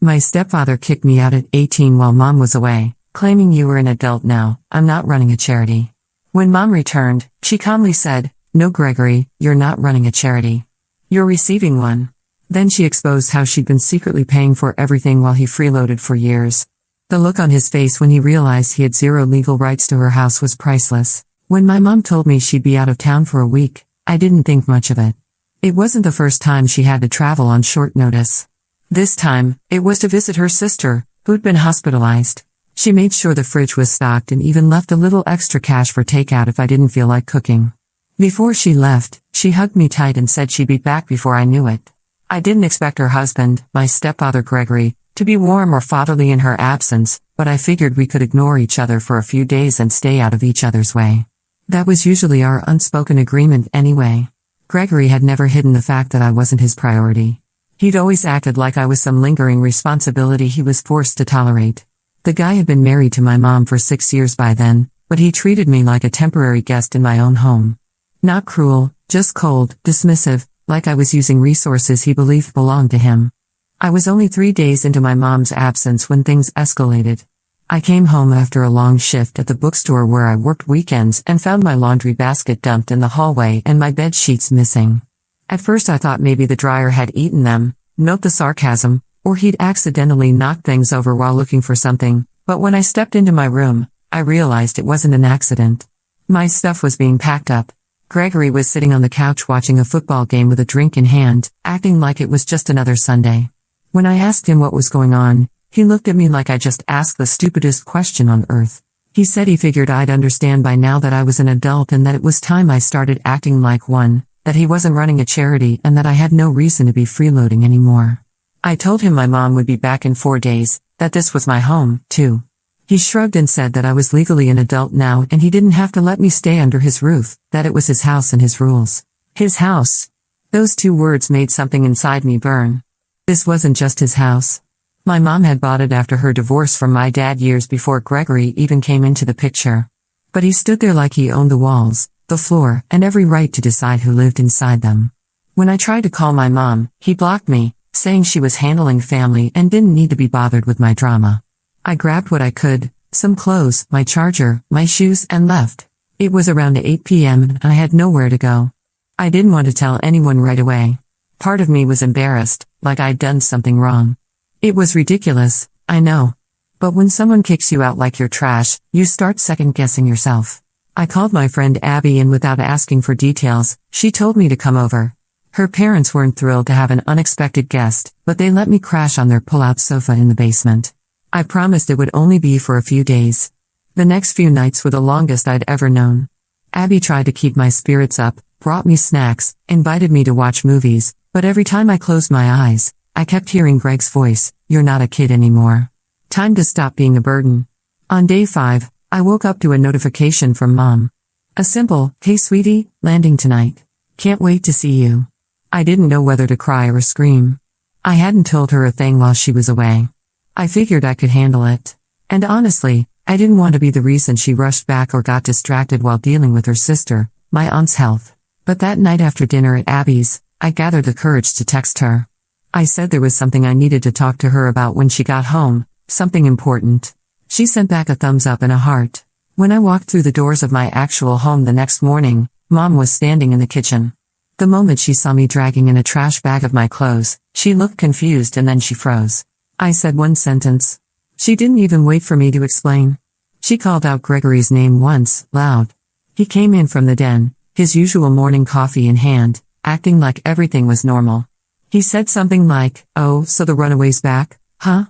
My stepfather kicked me out at 18 while mom was away, claiming you were an adult now, I'm not running a charity. When mom returned, she calmly said, "No, Gregory, you're not running a charity. You're receiving one." Then she exposed how she'd been secretly paying for everything while he freeloaded for years. The look on his face when he realized he had zero legal rights to her house was priceless. When my mom told me she'd be out of town for a week, I didn't think much of it. It wasn't the first time she had to travel on short notice. This time, it was to visit her sister, who'd been hospitalized. She made sure the fridge was stocked and even left a little extra cash for takeout if I didn't feel like cooking. Before she left, she hugged me tight and said she'd be back before I knew it. I didn't expect her husband, my stepfather Gregory, to be warm or fatherly in her absence, but I figured we could ignore each other for a few days and stay out of each other's way. That was usually our unspoken agreement anyway. Gregory had never hidden the fact that I wasn't his priority. He'd always acted like I was some lingering responsibility he was forced to tolerate. The guy had been married to my mom for 6 years by then, but he treated me like a temporary guest in my own home. Not cruel, just cold, dismissive, like I was using resources he believed belonged to him. I was only 3 days into my mom's absence when things escalated. I came home after a long shift at the bookstore where I worked weekends and found my laundry basket dumped in the hallway and my bed sheets missing. At first I thought maybe the dryer had eaten them, note the sarcasm, or he'd accidentally knocked things over while looking for something, but when I stepped into my room, I realized it wasn't an accident. My stuff was being packed up. Gregory was sitting on the couch watching a football game with a drink in hand, acting like it was just another Sunday. When I asked him what was going on, he looked at me like I just asked the stupidest question on earth. He said he figured I'd understand by now that I was an adult and that it was time I started acting like one, that he wasn't running a charity and that I had no reason to be freeloading anymore. I told him my mom would be back in 4 days, that this was my home, too. He shrugged and said that I was legally an adult now and he didn't have to let me stay under his roof, that it was his house and his rules. His house. Those 2 words made something inside me burn. This wasn't just his house. My mom had bought it after her divorce from my dad years before Gregory even came into the picture. But he stood there like he owned the walls, the floor, and every right to decide who lived inside them. When I tried to call my mom, he blocked me, saying she was handling family and didn't need to be bothered with my drama. I grabbed what I could, some clothes, my charger, my shoes, and left. It was around 8 p.m. and I had nowhere to go. I didn't want to tell anyone right away. Part of me was embarrassed, like I'd done something wrong. It was ridiculous, I know. But when someone kicks you out like you're trash, you start second-guessing yourself. I called my friend Abby and without asking for details, she told me to come over. Her parents weren't thrilled to have an unexpected guest, but they let me crash on their pull-out sofa in the basement. I promised it would only be for a few days. The next few nights were the longest I'd ever known. Abby tried to keep my spirits up, brought me snacks, invited me to watch movies, but every time I closed my eyes, I kept hearing Greg's voice, "You're not a kid anymore. Time to stop being a burden." On day 5, I woke up to a notification from Mom. A simple, "Hey sweetie, landing tonight. Can't wait to see you." I didn't know whether to cry or scream. I hadn't told her a thing while she was away. I figured I could handle it. And honestly, I didn't want to be the reason she rushed back or got distracted while dealing with her sister, my aunt's health. But that night after dinner at Abby's, I gathered the courage to text her. I said there was something I needed to talk to her about when she got home, something important. She sent back a thumbs up and a heart. When I walked through the doors of my actual home the next morning, Mom was standing in the kitchen. The moment she saw me dragging in a trash bag of my clothes, she looked confused and then she froze. I said one sentence. She didn't even wait for me to explain. She called out Gregory's name once, loud. He came in from the den, his usual morning coffee in hand, acting like everything was normal. He said something like, "Oh, so the runaway's back, huh?"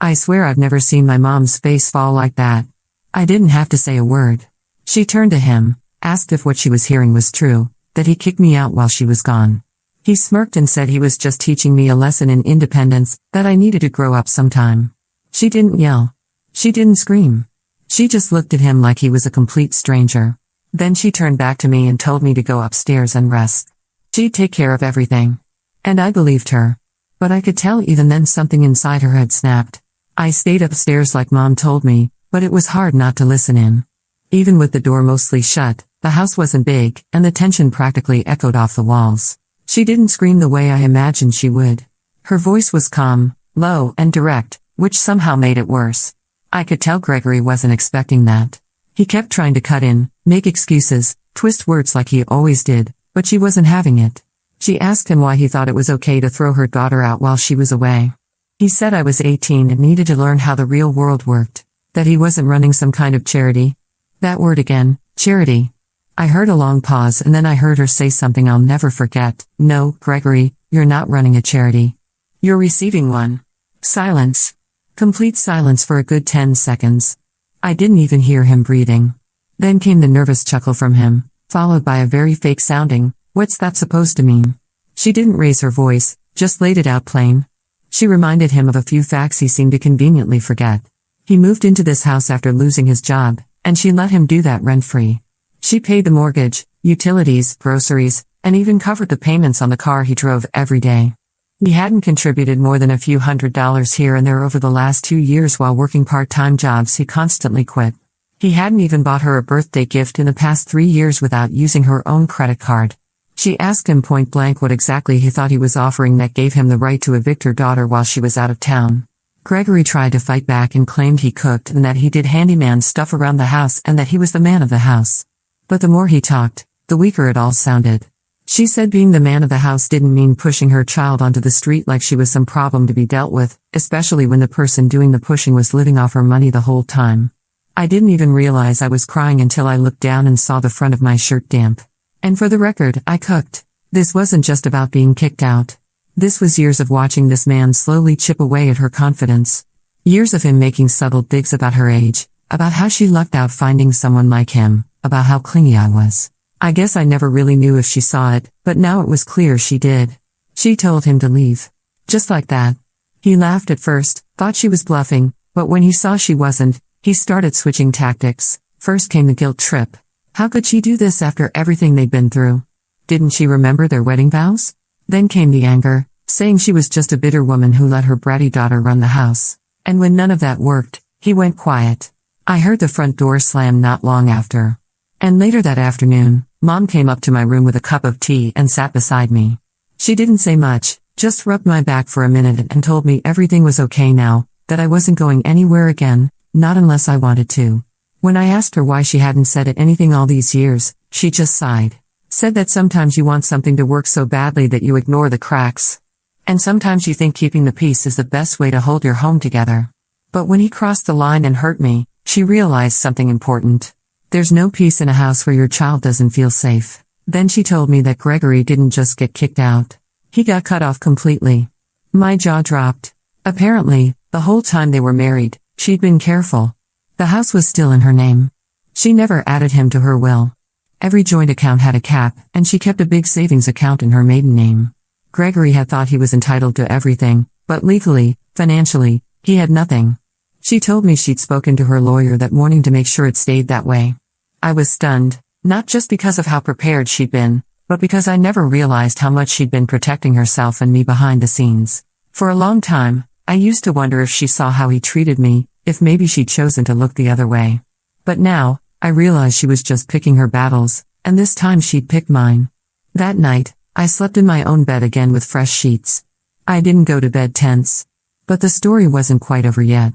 I swear I've never seen my mom's face fall like that. I didn't have to say a word. She turned to him, asked if what she was hearing was true, that he kicked me out while she was gone. He smirked and said he was just teaching me a lesson in independence, that I needed to grow up sometime. She didn't yell. She didn't scream. She just looked at him like he was a complete stranger. Then she turned back to me and told me to go upstairs and rest. She'd take care of everything. And I believed her. But I could tell even then something inside her had snapped. I stayed upstairs like Mom told me, but it was hard not to listen in. Even with the door mostly shut, the house wasn't big, and the tension practically echoed off the walls. She didn't scream the way I imagined she would. Her voice was calm, low and direct, which somehow made it worse. I could tell Gregory wasn't expecting that. He kept trying to cut in, make excuses, twist words like he always did, but she wasn't having it. She asked him why he thought it was okay to throw her daughter out while she was away. He said I was 18 and needed to learn how the real world worked, that he wasn't running some kind of charity. That word again, charity. I heard a long pause and then I heard her say something I'll never forget. No, Gregory, you're not running a charity. You're receiving one. Silence. Complete silence for a good 10 seconds. I didn't even hear him breathing. Then came the nervous chuckle from him, followed by a very fake sounding, "What's that supposed to mean?" She didn't raise her voice, just laid it out plain. She reminded him of a few facts he seemed to conveniently forget. He moved into this house after losing his job, and she let him do that rent-free. She paid the mortgage, utilities, groceries, and even covered the payments on the car he drove every day. He hadn't contributed more than a few $100s here and there over the last 2 years while working part-time jobs he constantly quit. He hadn't even bought her a birthday gift in the past 3 years without using her own credit card. She asked him point blank what exactly he thought he was offering that gave him the right to evict her daughter while she was out of town. Gregory tried to fight back and claimed he cooked and that he did handyman stuff around the house and that he was the man of the house. But the more he talked, the weaker it all sounded. She said being the man of the house didn't mean pushing her child onto the street like she was some problem to be dealt with, especially when the person doing the pushing was living off her money the whole time. I didn't even realize I was crying until I looked down and saw the front of my shirt damp. And for the record, I cooked. This wasn't just about being kicked out. This was years of watching this man slowly chip away at her confidence. Years of him making subtle digs about her age, about how she lucked out finding someone like him, about how clingy I was. I guess I never really knew if she saw it, but now it was clear she did. She told him to leave. Just like that. He laughed at first, thought she was bluffing, but when he saw she wasn't, he started switching tactics. First came the guilt trip. How could she do this after everything they'd been through? Didn't she remember their wedding vows? Then came the anger, saying she was just a bitter woman who let her bratty daughter run the house. And when none of that worked, he went quiet. I heard the front door slam not long after. And later that afternoon, Mom came up to my room with a cup of tea and sat beside me. She didn't say much, just rubbed my back for a minute and told me everything was okay now, that I wasn't going anywhere again, not unless I wanted to. When I asked her why she hadn't said anything all these years, she just sighed. Said that sometimes you want something to work so badly that you ignore the cracks. And sometimes you think keeping the peace is the best way to hold your home together. But when he crossed the line and hurt me, she realized something important. There's no peace in a house where your child doesn't feel safe. Then she told me that Gregory didn't just get kicked out. He got cut off completely. My jaw dropped. Apparently, the whole time they were married, she'd been careful. The house was still in her name. She never added him to her will. Every joint account had a cap, and she kept a big savings account in her maiden name. Gregory had thought he was entitled to everything, but legally, financially, he had nothing. She told me she'd spoken to her lawyer that morning to make sure it stayed that way. I was stunned, not just because of how prepared she'd been, but because I never realized how much she'd been protecting herself and me behind the scenes. For a long time, I used to wonder if she saw how he treated me, if maybe she'd chosen to look the other way. But now, I realized she was just picking her battles, and this time she'd picked mine. That night, I slept in my own bed again with fresh sheets. I didn't go to bed tense. But the story wasn't quite over yet.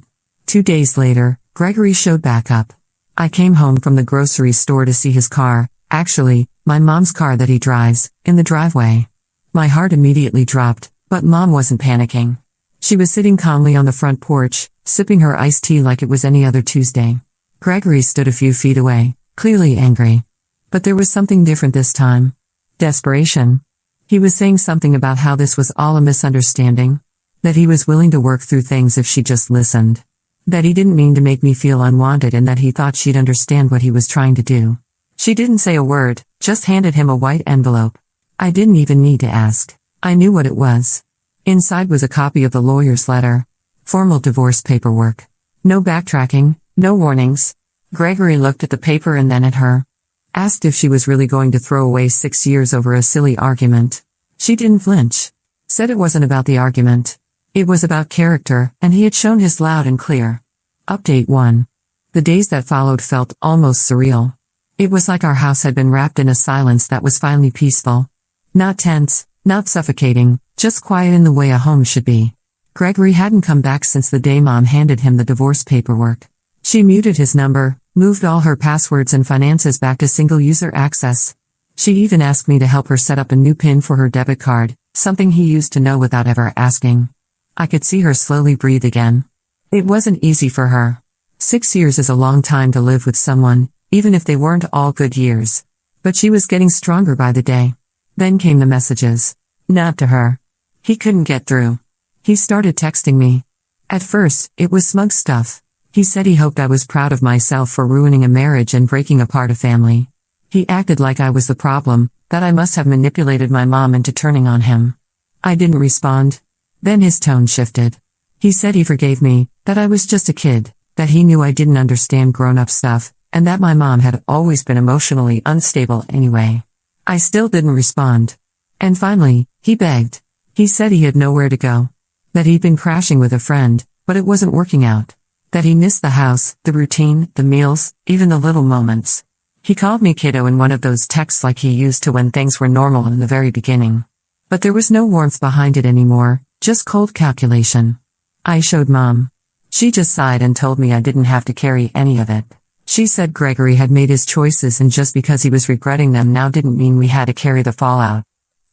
2 days later, Gregory showed back up. I came home from the grocery store to see his car, actually, my mom's car that he drives, in the driveway. My heart immediately dropped, but Mom wasn't panicking. She was sitting calmly on the front porch, sipping her iced tea like it was any other Tuesday. Gregory stood a few feet away, clearly angry. But there was something different this time. Desperation. He was saying something about how this was all a misunderstanding. That he was willing to work through things if she just listened. That he didn't mean to make me feel unwanted and that he thought she'd understand what he was trying to do. She didn't say a word, just handed him a white envelope. I didn't even need to ask. I knew what it was. Inside was a copy of the lawyer's letter. Formal divorce paperwork. No backtracking, no warnings. Gregory looked at the paper and then at her. Asked if she was really going to throw away 6 years over a silly argument. She didn't flinch. Said it wasn't about the argument. It was about character, and he had shown his loud and clear. Update 1. The days that followed felt almost surreal. It was like our house had been wrapped in a silence that was finally peaceful. Not tense, not suffocating, just quiet in the way a home should be. Gregory hadn't come back since the day Mom handed him the divorce paperwork. She muted his number, moved all her passwords and finances back to single-user access. She even asked me to help her set up a new PIN for her debit card, something he used to know without ever asking. I could see her slowly breathe again. It wasn't easy for her. 6 years is a long time to live with someone, even if they weren't all good years. But she was getting stronger by the day. Then came the messages. Not to her. He couldn't get through. He started texting me. At first, it was smug stuff. He said he hoped I was proud of myself for ruining a marriage and breaking apart a family. He acted like I was the problem, that I must have manipulated my mom into turning on him. I didn't respond. Then his tone shifted. He said he forgave me, that I was just a kid, that he knew I didn't understand grown-up stuff, and that my mom had always been emotionally unstable anyway. I still didn't respond. And finally, he begged. He said he had nowhere to go. That he'd been crashing with a friend, but it wasn't working out. That he missed the house, the routine, the meals, even the little moments. He called me kiddo in one of those texts like he used to when things were normal in the very beginning. But there was no warmth behind it anymore, just cold calculation. I showed Mom. She just sighed and told me I didn't have to carry any of it. She said Gregory had made his choices and just because he was regretting them now didn't mean we had to carry the fallout.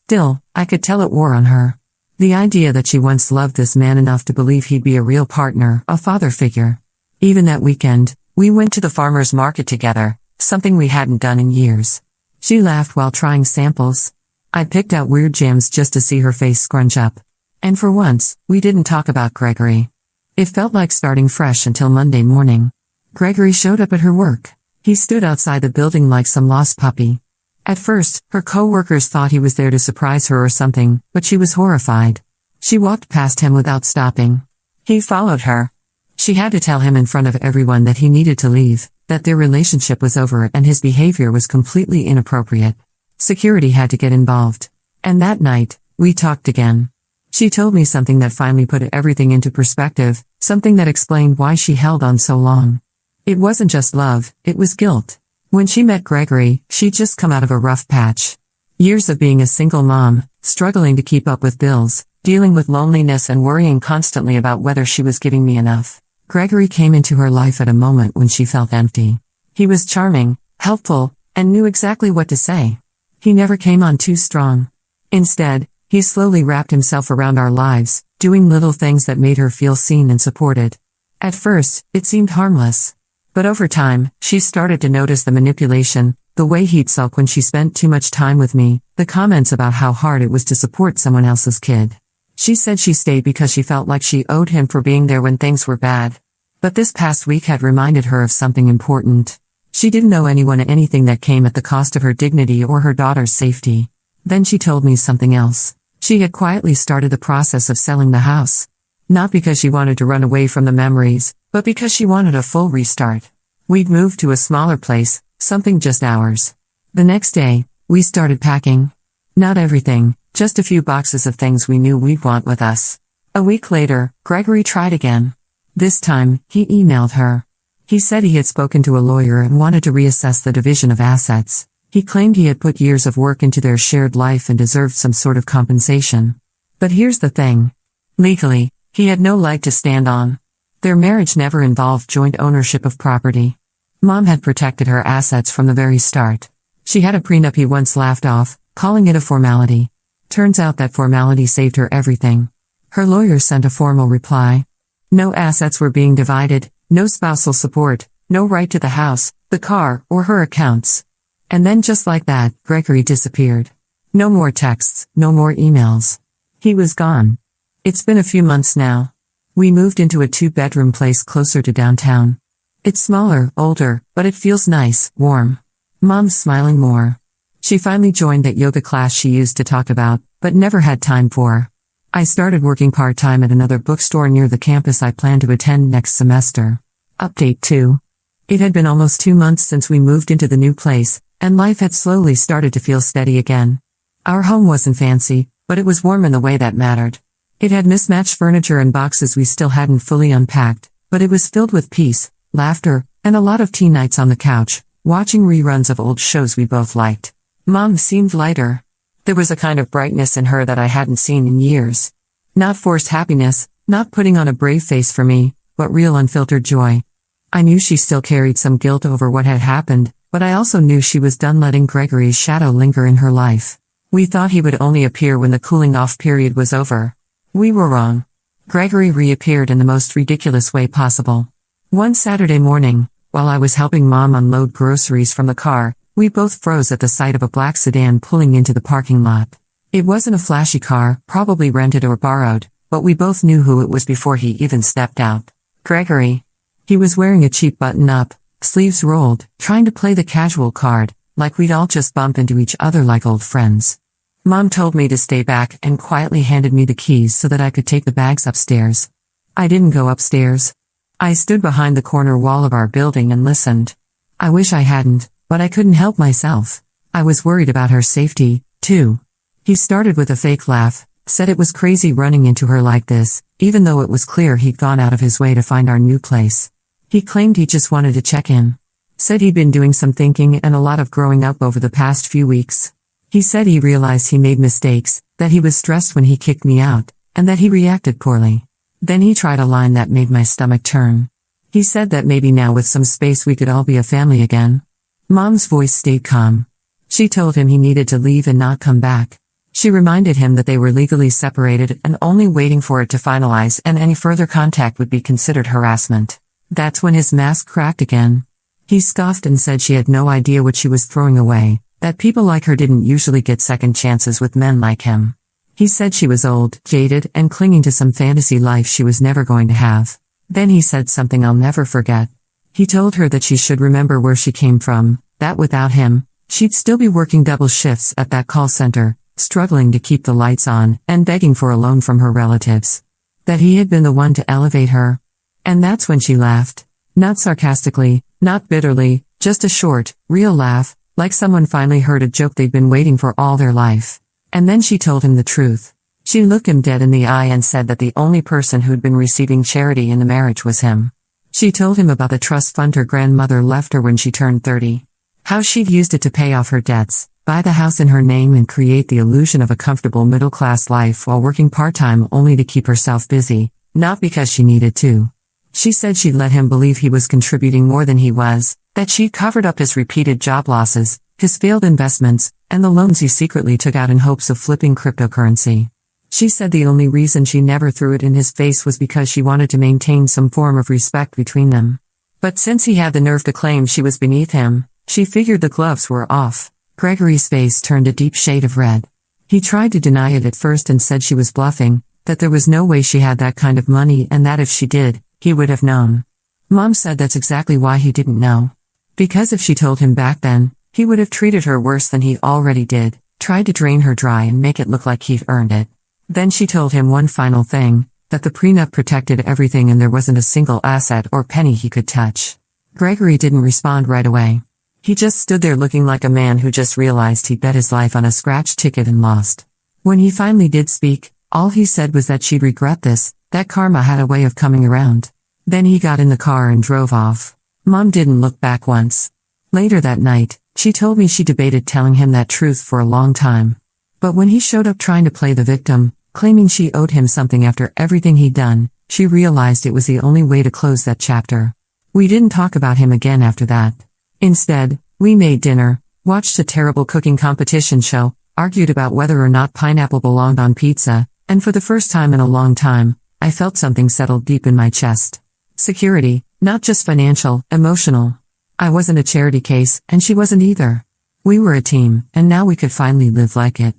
Still, I could tell it wore on her. The idea that she once loved this man enough to believe he'd be a real partner, a father figure. Even that weekend, we went to the farmer's market together, something we hadn't done in years. She laughed while trying samples. I picked out weird jams just to see her face scrunch up. And for once, we didn't talk about Gregory. It felt like starting fresh until Monday morning. Gregory showed up at her work. He stood outside the building like some lost puppy. At first, her co-workers thought he was there to surprise her or something, but she was horrified. She walked past him without stopping. He followed her. She had to tell him in front of everyone that he needed to leave, that their relationship was over and his behavior was completely inappropriate. Security had to get involved. And that night, we talked again. She told me something that finally put everything into perspective, something that explained why she held on so long. It wasn't just love, it was guilt. When she met Gregory, she'd just come out of a rough patch. Years of being a single mom, struggling to keep up with bills, dealing with loneliness and worrying constantly about whether she was giving me enough. Gregory came into her life at a moment when she felt empty. He was charming, helpful, and knew exactly what to say. He never came on too strong. Instead, he slowly wrapped himself around our lives, doing little things that made her feel seen and supported. At first, it seemed harmless. But over time, she started to notice the manipulation, the way he'd sulk when she spent too much time with me, the comments about how hard it was to support someone else's kid. She said she stayed because she felt like she owed him for being there when things were bad. But this past week had reminded her of something important. She didn't owe anyone anything that came at the cost of her dignity or her daughter's safety. Then she told me something else. She had quietly started the process of selling the house. Not because she wanted to run away from the memories, but because she wanted a full restart. We'd moved to a smaller place, something just ours. The next day, we started packing. Not everything, just a few boxes of things we knew we'd want with us. A week later, Gregory tried again. This time, he emailed her. He said he had spoken to a lawyer and wanted to reassess the division of assets. He claimed he had put years of work into their shared life and deserved some sort of compensation. But here's the thing. Legally, he had no leg to stand on. Their marriage never involved joint ownership of property. Mom had protected her assets from the very start. She had a prenup he once laughed off, calling it a formality. Turns out that formality saved her everything. Her lawyer sent a formal reply. No assets were being divided, no spousal support, no right to the house, the car, or her accounts. And then just like that, Gregory disappeared. No more texts, no more emails. He was gone. It's been a few months now. We moved into a 2-bedroom place closer to downtown. It's smaller, older, but it feels nice, warm. Mom's smiling more. She finally joined that yoga class she used to talk about, but never had time for. I started working part-time at another bookstore near the campus I plan to attend next semester. Update 2. It had been almost 2 months since we moved into the new place, and life had slowly started to feel steady again. Our home wasn't fancy, but it was warm in the way that mattered. It had mismatched furniture and boxes we still hadn't fully unpacked, but it was filled with peace, laughter, and a lot of tea nights on the couch, watching reruns of old shows we both liked. Mom seemed lighter. There was a kind of brightness in her that I hadn't seen in years. Not forced happiness, not putting on a brave face for me, but real unfiltered joy. I knew she still carried some guilt over what had happened, but I also knew she was done letting Gregory's shadow linger in her life. We thought he would only appear when the cooling-off period was over. We were wrong. Gregory reappeared in the most ridiculous way possible. One Saturday morning, while I was helping Mom unload groceries from the car, we both froze at the sight of a black sedan pulling into the parking lot. It wasn't a flashy car, probably rented or borrowed, but we both knew who it was before he even stepped out. Gregory. He was wearing a cheap button-up, sleeves rolled, trying to play the casual card, like we'd all just bump into each other like old friends. Mom told me to stay back and quietly handed me the keys so that I could take the bags upstairs. I didn't go upstairs. I stood behind the corner wall of our building and listened. I wish I hadn't, but I couldn't help myself. I was worried about her safety, too. He started with a fake laugh, said it was crazy running into her like this, even though it was clear he'd gone out of his way to find our new place. He claimed he just wanted to check in. Said he'd been doing some thinking and a lot of growing up over the past few weeks. He said he realized he made mistakes, that he was stressed when he kicked me out, and that he reacted poorly. Then he tried a line that made my stomach turn. He said that maybe now with some space we could all be a family again. Mom's voice stayed calm. She told him he needed to leave and not come back. She reminded him that they were legally separated and only waiting for it to finalize, and any further contact would be considered harassment. That's when his mask cracked again. He scoffed and said she had no idea what she was throwing away, that people like her didn't usually get second chances with men like him. He said she was old, jaded, and clinging to some fantasy life she was never going to have. Then he said something I'll never forget. He told her that she should remember where she came from, that without him, she'd still be working double shifts at that call center, struggling to keep the lights on, and begging for a loan from her relatives. That he had been the one to elevate her. And that's when she laughed. Not sarcastically, not bitterly, just a short, real laugh, like someone finally heard a joke they'd been waiting for all their life. And then she told him the truth. She looked him dead in the eye and said that the only person who'd been receiving charity in the marriage was him. She told him about the trust fund her grandmother left her when she turned 30. How she'd used it to pay off her debts, buy the house in her name and create the illusion of a comfortable middle-class life while working part-time only to keep herself busy, not because she needed to. She said she'd let him believe he was contributing more than he was, that she'd covered up his repeated job losses, his failed investments, and the loans he secretly took out in hopes of flipping cryptocurrency. She said the only reason she never threw it in his face was because she wanted to maintain some form of respect between them. But since he had the nerve to claim she was beneath him, she figured the gloves were off. Gregory's face turned a deep shade of red. He tried to deny it at first and said she was bluffing, that there was no way she had that kind of money and that if she did, he would have known. Mom said that's exactly why he didn't know. Because if she told him back then, he would have treated her worse than he already did, tried to drain her dry and make it look like he'd earned it. Then she told him one final thing, that the prenup protected everything and there wasn't a single asset or penny he could touch. Gregory didn't respond right away. He just stood there looking like a man who just realized he'd bet his life on a scratch ticket and lost. When he finally did speak, all he said was that she'd regret this, that karma had a way of coming around. Then he got in the car and drove off. Mom didn't look back once. Later that night, she told me she debated telling him that truth for a long time. But when he showed up trying to play the victim, claiming she owed him something after everything he'd done, she realized it was the only way to close that chapter. We didn't talk about him again after that. Instead, we made dinner, watched a terrible cooking competition show, argued about whether or not pineapple belonged on pizza, and for the first time in a long time, I felt something settle deep in my chest. Security, not just financial, emotional. I wasn't a charity case, and she wasn't either. We were a team, and now we could finally live like it.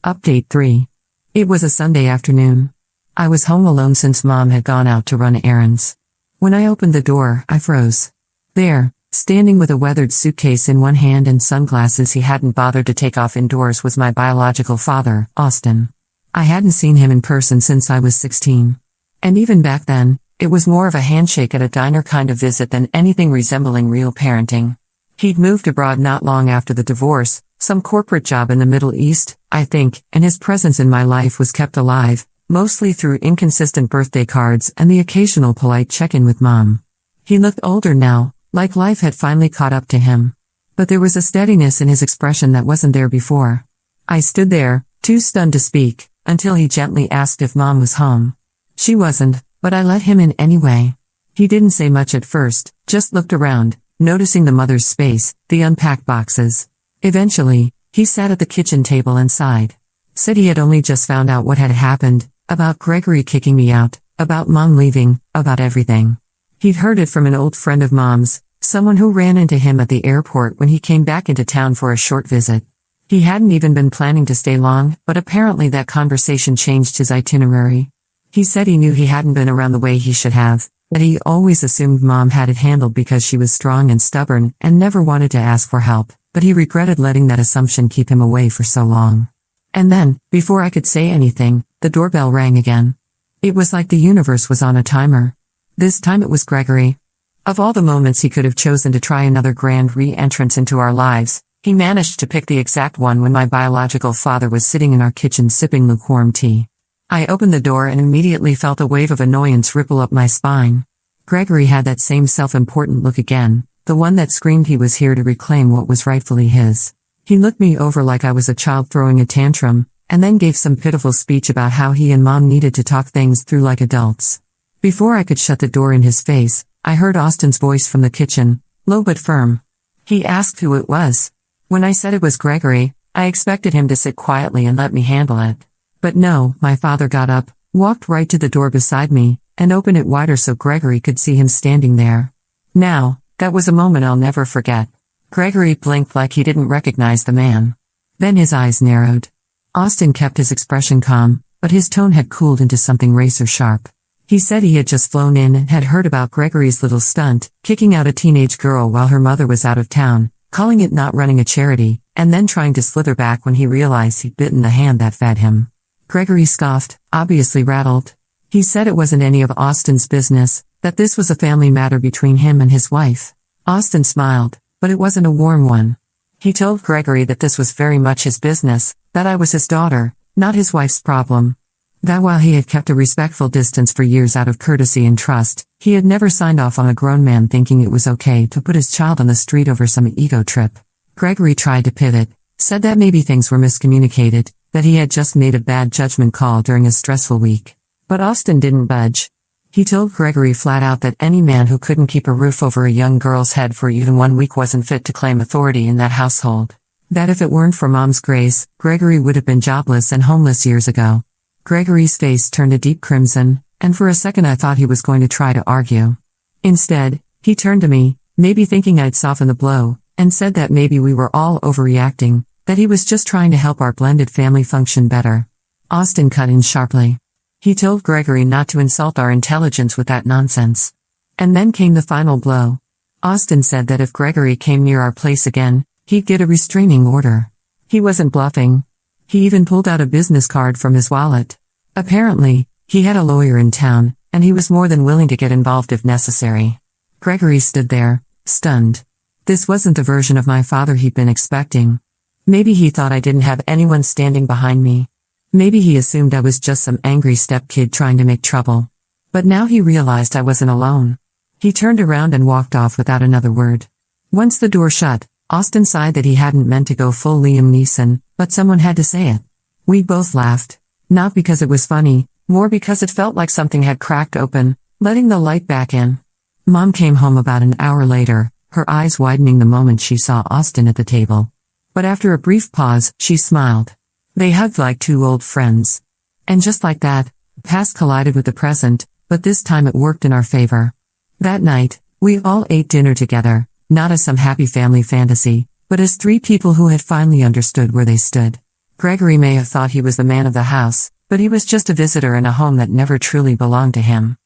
Update 3. It was a Sunday afternoon. I was home alone since Mom had gone out to run errands. When I opened the door, I froze. There, standing with a weathered suitcase in one hand and sunglasses he hadn't bothered to take off indoors, was my biological father, Austin. I hadn't seen him in person since I was 16. And even back then, it was more of a handshake at a diner kind of visit than anything resembling real parenting. He'd moved abroad not long after the divorce, some corporate job in the Middle East, I think, and his presence in my life was kept alive, mostly through inconsistent birthday cards and the occasional polite check-in with Mom. He looked older now, like life had finally caught up to him. But there was a steadiness in his expression that wasn't there before. I stood there, too stunned to speak, until he gently asked if Mom was home. She wasn't, but I let him in anyway. He didn't say much at first, just looked around, noticing the mother's space, the unpacked boxes. Eventually, he sat at the kitchen table and sighed. Said he had only just found out what had happened, about Gregory kicking me out, about Mom leaving, about everything. He'd heard it from an old friend of Mom's, someone who ran into him at the airport when he came back into town for a short visit. He hadn't even been planning to stay long, but apparently that conversation changed his itinerary. He said he knew he hadn't been around the way he should have, that he always assumed Mom had it handled because she was strong and stubborn and never wanted to ask for help, but he regretted letting that assumption keep him away for so long. And then, before I could say anything, the doorbell rang again. It was like the universe was on a timer. This time it was Gregory. Of all the moments he could have chosen to try another grand re-entrance into our lives, he managed to pick the exact one when my biological father was sitting in our kitchen sipping lukewarm tea. I opened the door and immediately felt a wave of annoyance ripple up my spine. Gregory had that same self-important look again, the one that screamed he was here to reclaim what was rightfully his. He looked me over like I was a child throwing a tantrum, and then gave some pitiful speech about how he and Mom needed to talk things through like adults. Before I could shut the door in his face, I heard Austin's voice from the kitchen, low but firm. He asked who it was. When I said it was Gregory, I expected him to sit quietly and let me handle it. But no, my father got up, walked right to the door beside me, and opened it wider so Gregory could see him standing there. Now, that was a moment I'll never forget. Gregory blinked like he didn't recognize the man. Then his eyes narrowed. Austin kept his expression calm, but his tone had cooled into something razor-sharp. He said he had just flown in and had heard about Gregory's little stunt, kicking out a teenage girl while her mother was out of town, calling it not running a charity, and then trying to slither back when he realized he'd bitten the hand that fed him. Gregory scoffed, obviously rattled. He said it wasn't any of Austin's business, that this was a family matter between him and his wife. Austin smiled, but it wasn't a warm one. He told Gregory that this was very much his business, that I was his daughter, not his wife's problem. That while he had kept a respectful distance for years out of courtesy and trust, he had never signed off on a grown man thinking it was okay to put his child on the street over some ego trip. Gregory tried to pivot, said that maybe things were miscommunicated, that he had just made a bad judgment call during a stressful week. But Austin didn't budge. He told Gregory flat out that any man who couldn't keep a roof over a young girl's head for even 1 week wasn't fit to claim authority in that household. That if it weren't for Mom's grace, Gregory would have been jobless and homeless years ago. Gregory's face turned a deep crimson, and for a second I thought he was going to try to argue. Instead, he turned to me, maybe thinking I'd soften the blow, and said that maybe we were all overreacting, that he was just trying to help our blended family function better. Austin cut in sharply. He told Gregory not to insult our intelligence with that nonsense. And then came the final blow. Austin said that if Gregory came near our place again, he'd get a restraining order. He wasn't bluffing. He even pulled out a business card from his wallet. Apparently, he had a lawyer in town, and he was more than willing to get involved if necessary. Gregory stood there, stunned. This wasn't the version of my father he'd been expecting. Maybe he thought I didn't have anyone standing behind me. Maybe he assumed I was just some angry stepkid trying to make trouble. But now he realized I wasn't alone. He turned around and walked off without another word. Once the door shut, Austin sighed that he hadn't meant to go full Liam Neeson, but someone had to say it. We both laughed. Not because it was funny, more because it felt like something had cracked open, letting the light back in. Mom came home about an hour later, her eyes widening the moment she saw Austin at the table. But after a brief pause, she smiled. They hugged like two old friends. And just like that, the past collided with the present, but this time it worked in our favor. That night, we all ate dinner together, not as some happy family fantasy, but as 3 people who had finally understood where they stood. Gregory may have thought he was the man of the house, but he was just a visitor in a home that never truly belonged to him.